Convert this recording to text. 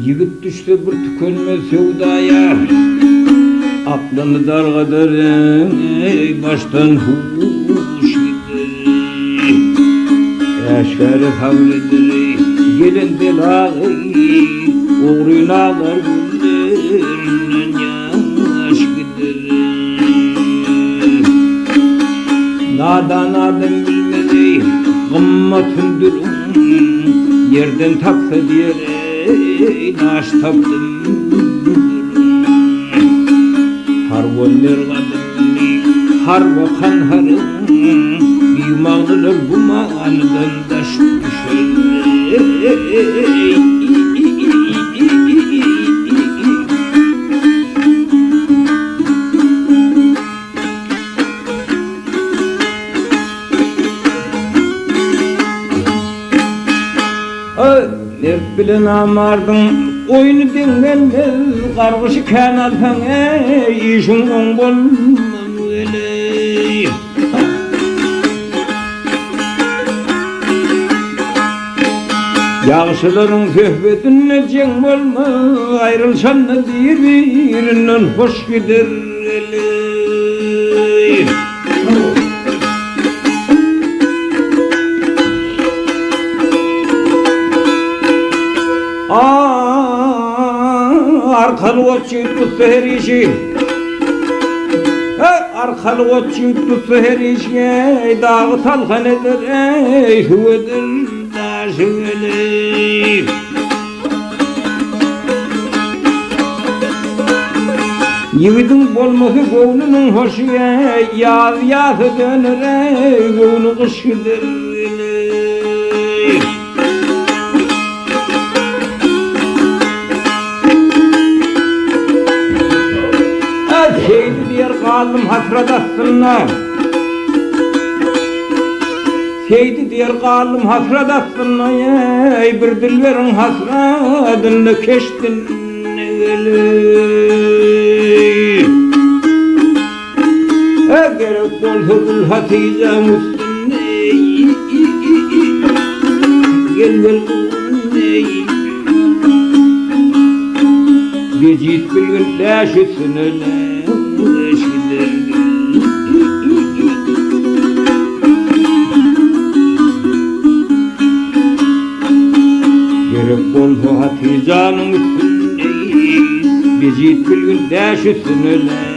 Yigit düştü bir tükenmez sevdaya, aklını dargadır, baştan huş gider. Eşkari havlidir, gelin delağı, uğrun ağlar güllerinden yaş gider. Nadan adam bilmedi, gımmatındır yerden taksa diyerek naş tapdım. Har goller kadımni, har vakan harım, bir mağlılar bu mağlıdan daş düşer. Dert bilen amardın oyunu dinlenmez, kargışı kanaltan işin on bolmam öyle. Yağışların söhbetine ceng olma, ayrılsan da birbirinden hoş gider öyle. Arkalı ot çıktı her işi, arkalı ot çıktı her işi, dağı talkan eder, hüvedir daşı gelir. Yiğidin bolması gönlünün hoşu, yaz yazı döner, gönlü kış gider. Seydi diyer kaldım hasret aslına, seydi diyer kaldım hasret aslına, bir dilberin hasretini keştin gelir. Gerek bolsa gül Hatice'm üstüne, gel gel gecit bilgin leşitsin öyle. Gerek bolsa Hatice'nin üstündeyiz, gecit bilgin leşitsin öyle.